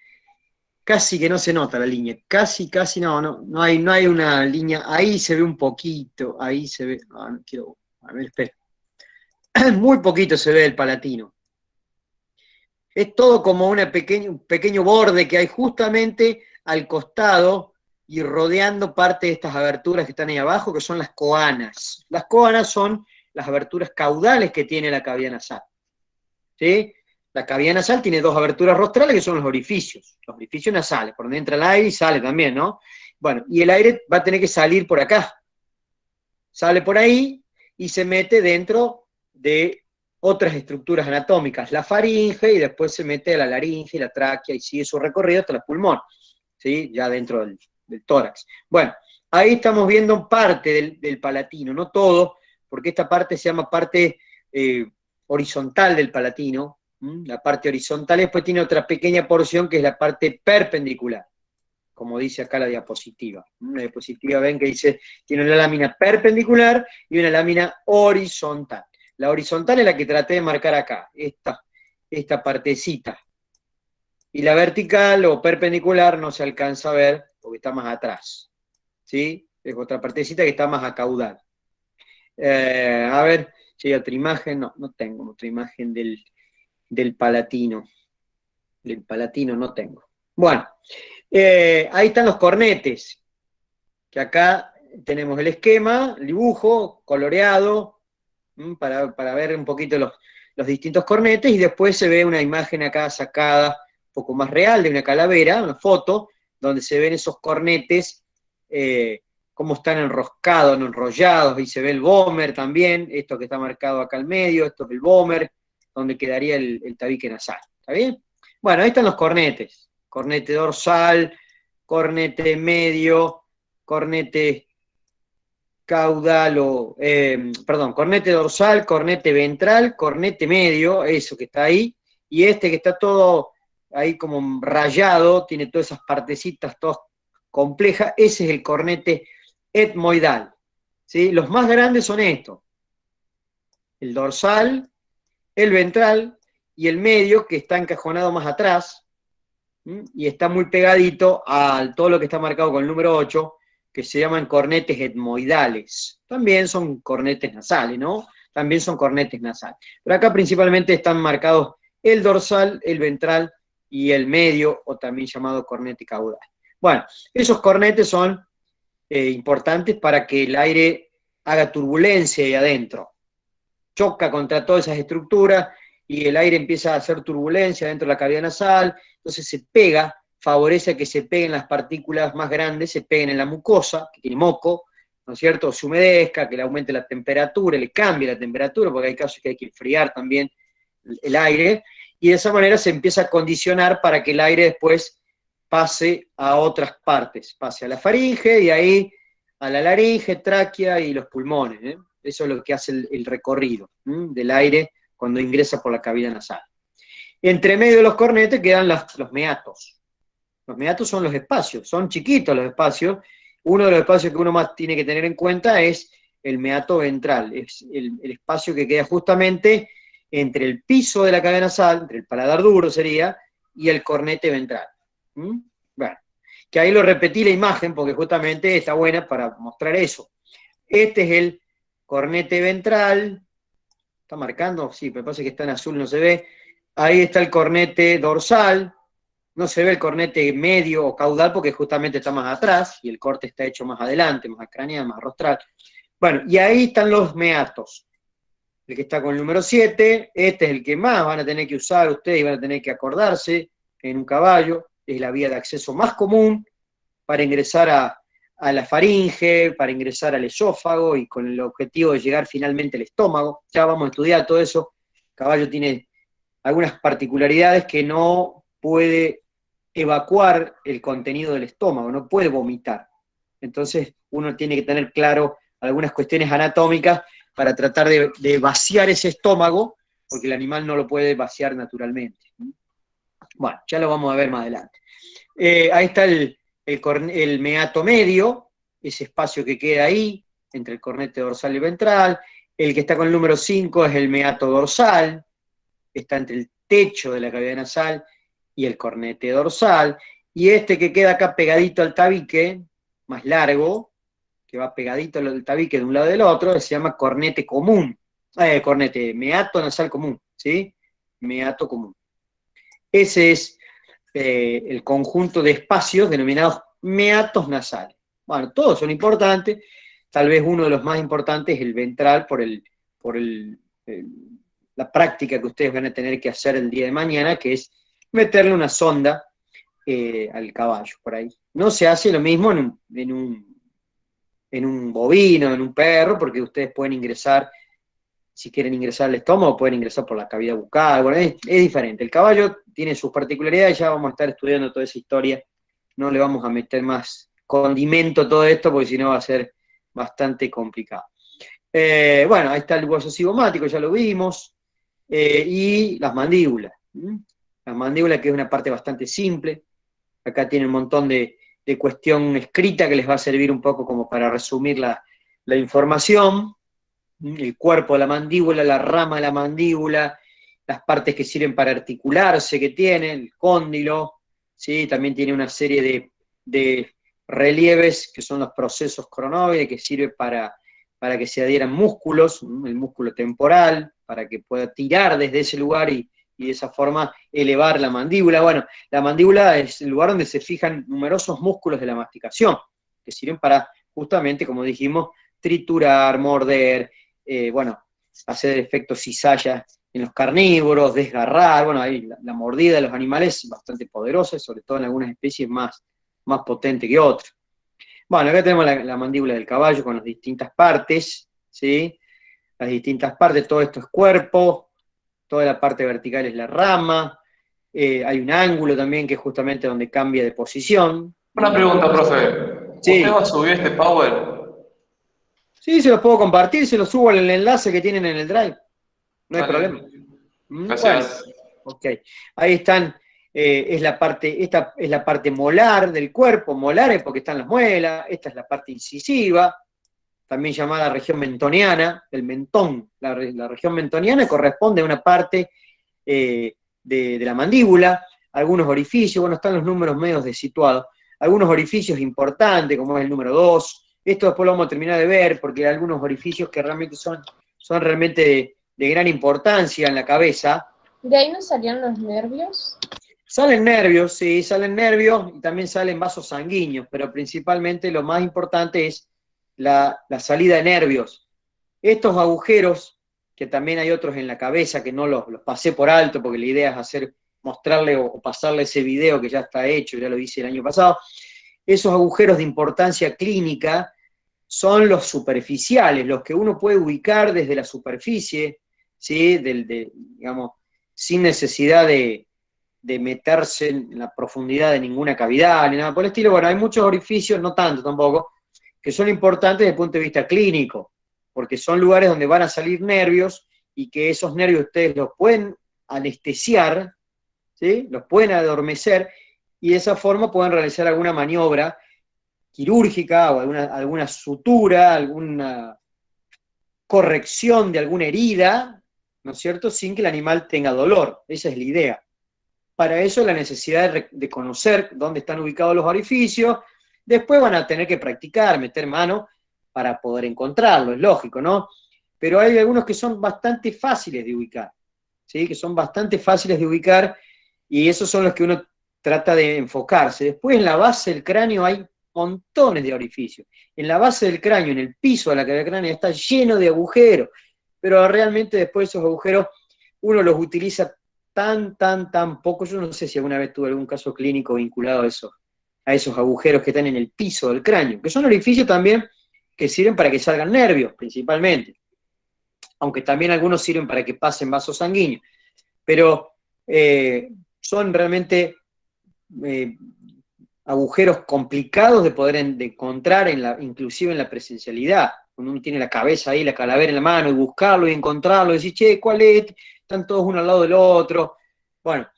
Casi que no se nota la línea, casi no hay una línea, ahí se ve un poquito, ahí se ve, no quiero, a ver, espera. Muy poquito se ve el palatino. Es todo como un pequeño borde que hay justamente al costado y rodeando parte de estas aberturas que están ahí abajo, que son las coanas. Las coanas son las aberturas caudales que tiene la cavidad nasal. ¿Sí? La cavidad nasal tiene dos aberturas rostrales que son los orificios nasales, por donde entra el aire y sale también, ¿no? Bueno, y el aire va a tener que salir por acá. Sale por ahí y se mete dentro de otras estructuras anatómicas, la faringe, y después se mete a la laringe y la tráquea y sigue su recorrido hasta el pulmón, ¿sí? Ya dentro del tórax. Bueno, ahí estamos viendo parte del palatino, no todo, porque esta parte se llama parte horizontal del palatino. La parte horizontal después tiene otra pequeña porción que es la parte perpendicular, como dice acá la diapositiva. La diapositiva ven que dice, tiene una lámina perpendicular y una lámina horizontal. La horizontal es la que traté de marcar acá, esta partecita. Y la vertical o perpendicular no se alcanza a ver porque está más atrás. ¿Sí? Es otra partecita que está más a caudal. A ver, si hay otra imagen, no tengo otra imagen del palatino. Del palatino no tengo. Bueno, ahí están los cornetes, que acá tenemos el esquema, el dibujo, coloreado, para ver un poquito los distintos cornetes, y después se ve una imagen acá sacada, un poco más real, de una calavera, una foto, donde se ven esos cornetes cómo están enroscados, no enrollados, y se ve el vómer también, esto que está marcado acá al medio, esto es el vómer, donde quedaría el tabique nasal, ¿está bien? Bueno, ahí están los cornetes, cornete dorsal, cornete medio, cornete caudal, cornete dorsal, cornete ventral, cornete medio, eso que está ahí, y este que está todo ahí como rayado, tiene todas esas partecitas todas complejas, ese es el cornete etmoidal, ¿sí? Los más grandes son estos, el dorsal, el ventral y el medio, que está encajonado más atrás, y está muy pegadito a todo lo que está marcado con el número 8, que se llaman cornetes etmoidales. También son cornetes nasales, ¿no? También son cornetes nasales. Pero acá principalmente están marcados el dorsal, el ventral y el medio, o también llamado cornete caudal. Bueno, esos cornetes son importantes para que el aire haga turbulencia ahí adentro. Choca contra todas esas estructuras y el aire empieza a hacer turbulencia dentro de la cavidad nasal, entonces se pega, favorece a que se peguen las partículas más grandes, se peguen en la mucosa, que tiene moco, ¿no es cierto?, se humedezca, que le aumente la temperatura, le cambie la temperatura, porque hay casos que hay que enfriar también el aire, y de esa manera se empieza a condicionar para que el aire después pase a otras partes, pase a la faringe y ahí a la laringe, tráquea y los pulmones, ¿eh? Eso es lo que hace el recorrido del aire cuando ingresa por la cavidad nasal. Entre medio de los cornetes quedan los meatos. Los meatos son los espacios, son chiquitos los espacios. Uno de los espacios que uno más tiene que tener en cuenta es el meato ventral, es el espacio que queda justamente entre el piso de la cavidad nasal, entre el paladar duro sería, y el cornete ventral. Bueno, que ahí lo repetí la imagen porque justamente está buena para mostrar eso. Este es el cornete ventral, ¿está marcando? Sí, me parece que está en azul, no se ve. Ahí está el cornete dorsal, no se ve el cornete medio o caudal porque justamente está más atrás y el corte está hecho más adelante, más craneal, más rostral. Bueno, y ahí están los meatos. El que está con el número 7, este es el que más van a tener que usar ustedes y van a tener que acordarse en un caballo, es la vía de acceso más común para ingresar a la faringe, para ingresar al esófago y con el objetivo de llegar finalmente al estómago. Ya vamos a estudiar todo eso. El caballo tiene algunas particularidades que no puede evacuar el contenido del estómago, no puede vomitar. Entonces uno tiene que tener claro algunas cuestiones anatómicas para tratar de vaciar ese estómago, porque el animal no lo puede vaciar naturalmente. Bueno, ya lo vamos a ver más adelante. Ahí está el meato medio, ese espacio que queda ahí, entre el cornete dorsal y ventral. El que está con el número 5 es el meato dorsal, está entre el techo de la cavidad nasal y el cornete dorsal. Y este que queda acá pegadito al tabique, más largo, que va pegadito al tabique de un lado y del otro, se llama cornete común. Meato nasal común, ¿sí? Meato común. Ese es el conjunto de espacios denominados meatos nasales. Bueno, todos son importantes, tal vez uno de los más importantes es el ventral por la práctica que ustedes van a tener que hacer el día de mañana, que es meterle una sonda al caballo, por ahí. No se hace lo mismo en un bovino, en un perro, porque ustedes pueden ingresar, si quieren ingresar al estómago, pueden ingresar por la cavidad bucal, bueno, es diferente. El caballo tiene sus particularidades, ya vamos a estar estudiando toda esa historia, no le vamos a meter más condimento a todo esto, porque si no va a ser bastante complicado. Bueno, ahí está el hueso cigomático, ya lo vimos, y las mandíbulas. Las mandíbulas, que es una parte bastante simple, acá tiene un montón de cuestión escrita que les va a servir un poco como para resumir la información. El cuerpo de la mandíbula, la rama de la mandíbula, las partes que sirven para articularse que tiene, el cóndilo, ¿sí? También tiene una serie de relieves que son los procesos cronoides, que sirve para que se adhieran músculos, el músculo temporal, para que pueda tirar desde ese lugar y de esa forma elevar la mandíbula. Bueno, la mandíbula es el lugar donde se fijan numerosos músculos de la masticación, que sirven para, justamente, como dijimos, triturar, morder, hacer efecto cizalla en los carnívoros, desgarrar. Bueno, ahí la mordida de los animales es bastante poderosa, sobre todo en algunas especies más potente que otras. Bueno, acá tenemos la mandíbula del caballo con las distintas partes, ¿sí? Las distintas partes, todo esto es cuerpo, toda la parte vertical es la rama, hay un ángulo también que es justamente donde cambia de posición. Una pregunta, profe. Sí. ¿Usted va a subir este Power? Sí, se los puedo compartir, se los subo en el enlace que tienen en el Drive. No hay Dale. problema. Gracias. Bueno, ok. Ahí están, esta es la parte molar del cuerpo, molares porque están las muelas, esta es la parte incisiva, también llamada región mentoniana, el mentón. La región mentoniana corresponde a una parte de la mandíbula, algunos orificios, bueno, están los números medios desituados, algunos orificios importantes, como es el número 2, esto después lo vamos a terminar de ver, porque hay algunos orificios que realmente son realmente de gran importancia en la cabeza. ¿De ahí no salían los nervios? Salen nervios, sí, salen nervios y también salen vasos sanguíneos, pero principalmente lo más importante es la salida de nervios. Estos agujeros, que también hay otros en la cabeza, que no los pasé por alto, porque la idea es mostrarle o pasarle ese video que ya está hecho, ya lo hice el año pasado. Esos agujeros de importancia clínica son los superficiales, los que uno puede ubicar desde la superficie, ¿sí? Digamos, sin necesidad de meterse en la profundidad de ninguna cavidad, ni nada por el estilo. Bueno, hay muchos orificios, no tanto tampoco, que son importantes desde el punto de vista clínico, porque son lugares donde van a salir nervios y que esos nervios ustedes los pueden anestesiar, ¿sí? Los pueden adormecer y de esa forma pueden realizar alguna maniobra quirúrgica o alguna sutura, alguna corrección de alguna herida, ¿no es cierto?, sin que el animal tenga dolor. Esa es la idea. Para eso la necesidad de conocer dónde están ubicados los orificios. Después van a tener que practicar, meter mano para poder encontrarlo, es lógico, ¿no? Pero hay algunos que son bastante fáciles de ubicar, ¿sí? Que son bastante fáciles de ubicar y esos son los que uno trata de enfocarse. Después en la base del cráneo hay montones de orificios. En la base del cráneo, en el piso de la cabeza del cráneo, está lleno de agujeros, pero realmente después esos agujeros uno los utiliza tan poco. Yo no sé si alguna vez tuve algún caso clínico vinculado a esos agujeros que están en el piso del cráneo, que son orificios también que sirven para que salgan nervios, principalmente, aunque también algunos sirven para que pasen vasos sanguíneos, pero son realmente agujeros complicados de poder encontrar, inclusive en la presencialidad. Cuando uno tiene la cabeza ahí, la calavera en la mano, y buscarlo y encontrarlo, y decir, che, ¿cuál es? Están todos uno al lado del otro. Bueno,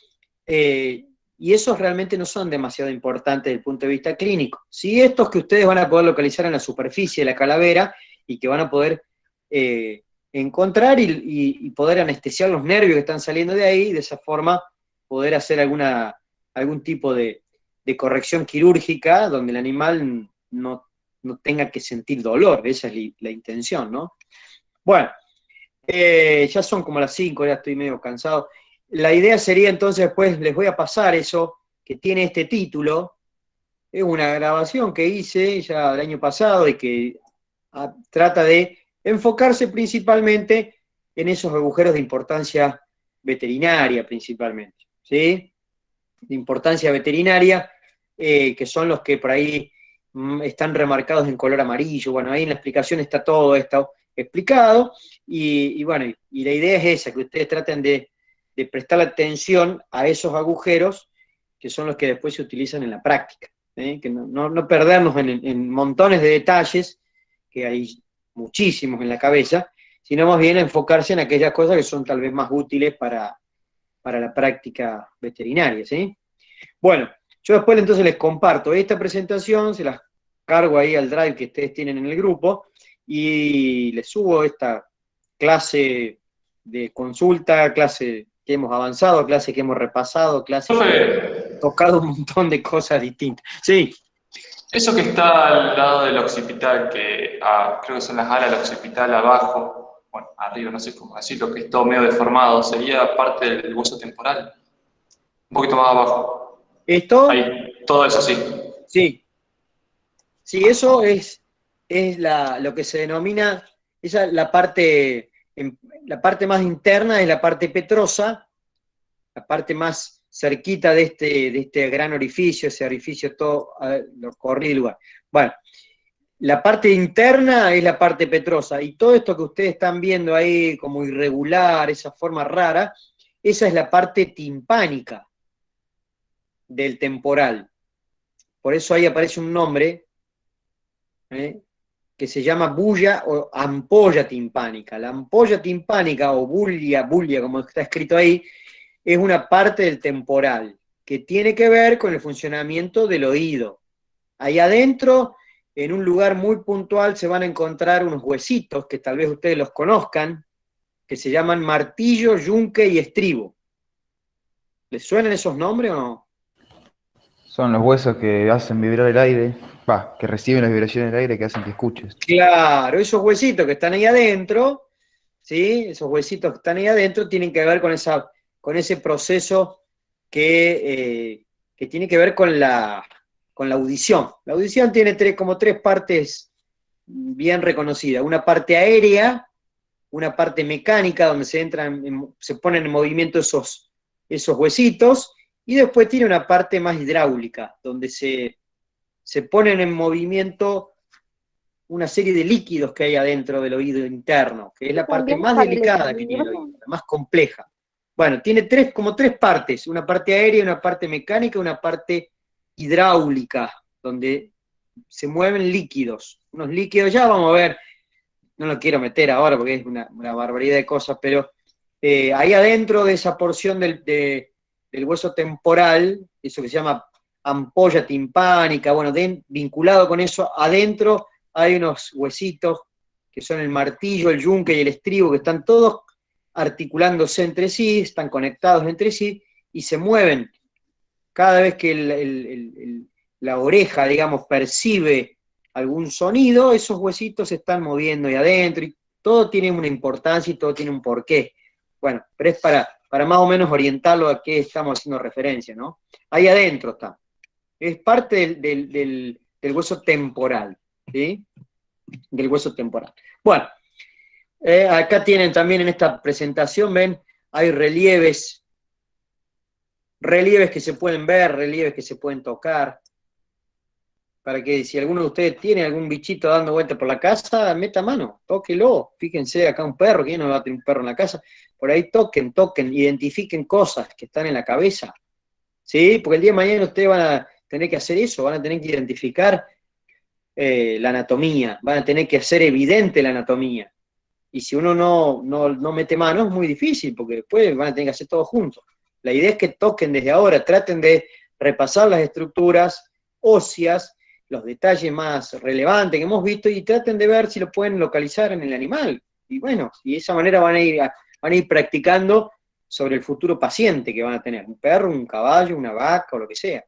y esos realmente no son demasiado importantes desde el punto de vista clínico. Sí, estos que ustedes van a poder localizar en la superficie de la calavera y que van a poder encontrar y poder anestesiar los nervios que están saliendo de ahí, y de esa forma poder hacer algún tipo de corrección quirúrgica donde el animal no tenga que sentir dolor. Esa es la intención, ¿no? Bueno, ya son como las 5, ya estoy medio cansado. La idea sería entonces, después les voy a pasar eso, que tiene este título. Es una grabación que hice ya el año pasado y que trata de enfocarse principalmente en esos agujeros de importancia veterinaria, principalmente, ¿sí? De importancia veterinaria, que son los que por ahí están remarcados en color amarillo. Bueno, ahí en la explicación está todo esto explicado, y bueno, y la idea es esa, que ustedes traten de prestar atención a esos agujeros, que son los que después se utilizan en la práctica, que no perdernos en montones de detalles, que hay muchísimos en la cabeza, sino más bien enfocarse en aquellas cosas que son tal vez más útiles para la práctica veterinaria, ¿sí? Bueno, yo después entonces les comparto esta presentación, se las cargo ahí al Drive que ustedes tienen en el grupo, y les subo esta clase de consulta, clase que hemos avanzado, clase que hemos repasado, clase que hemos tocado un montón de cosas distintas. Sí. Eso que está al lado del occipital, que creo que son las alas del occipital abajo, bueno, arriba, no sé cómo decirlo, que es todo medio deformado, ¿sería parte del hueso temporal? Un poquito más abajo. ¿Esto? Ahí, todo eso sí. Sí. Sí, eso es lo que se denomina, esa la parte más interna es la parte petrosa, la parte más cerquita de este gran orificio, ese orificio todo lo corrido del lugar. Bueno, la parte interna es la parte petrosa, y todo esto que ustedes están viendo ahí como irregular, esa forma rara, esa es la parte timpánica del temporal. Por eso ahí aparece un nombre, que se llama bulla o ampolla timpánica. La ampolla timpánica, o bulla, como está escrito ahí, es una parte del temporal, que tiene que ver con el funcionamiento del oído. Ahí adentro, en un lugar muy puntual, se van a encontrar unos huesitos, que tal vez ustedes los conozcan, que se llaman martillo, yunque y estribo. ¿Les suenan esos nombres o no? Son los huesos que hacen vibrar el aire, que reciben las vibraciones del aire que hacen que escuches. Claro, esos huesitos que están ahí adentro, ¿sí? Esos huesitos que están ahí adentro tienen que ver con ese proceso que tiene que ver con la audición. La audición tiene como tres partes bien reconocidas. Una parte aérea, una parte mecánica, donde se ponen en movimiento esos huesitos, y después tiene una parte más hidráulica, donde se ponen en movimiento una serie de líquidos que hay adentro del oído interno, que es la parte También más para el delicada que tiene el equilibrio. oído, la más compleja. Bueno, tiene como tres partes, una parte aérea, una parte mecánica, una parte hidráulica, donde se mueven líquidos. Unos líquidos, ya vamos a ver, no lo quiero meter ahora porque es una barbaridad de cosas, pero ahí adentro de esa porción del hueso temporal, eso que se llama ampolla timpánica, bueno, vinculado con eso, adentro hay unos huesitos que son el martillo, el yunque y el estribo, que están todos articulándose entre sí, están conectados entre sí, y se mueven cada vez que la oreja, digamos, percibe algún sonido, esos huesitos se están moviendo ahí adentro, y todo tiene una importancia y todo tiene un porqué. Bueno, pero es para más o menos orientarlo a qué estamos haciendo referencia, ¿no? Ahí adentro está. Es parte del hueso temporal, ¿sí? Del hueso temporal. Bueno, acá tienen también en esta presentación, ven, hay relieves que se pueden ver, relieves que se pueden tocar, para que si alguno de ustedes tiene algún bichito dando vuelta por la casa, meta mano, tóquelo. Fíjense, acá un perro, ¿quién no va a tener un perro en la casa? Por ahí toquen, identifiquen cosas que están en la cabeza, ¿sí? Porque el día de mañana ustedes van a tener que hacer eso, van a tener que identificar la anatomía, van a tener que hacer evidente la anatomía. Y si uno no mete mano, es muy difícil, porque después van a tener que hacer todo juntos. La idea es que toquen desde ahora, traten de repasar las estructuras óseas, los detalles más relevantes que hemos visto, y traten de ver si lo pueden localizar en el animal. Y bueno, y de esa manera van a ir practicando sobre el futuro paciente que van a tener, un perro, un caballo, una vaca o lo que sea.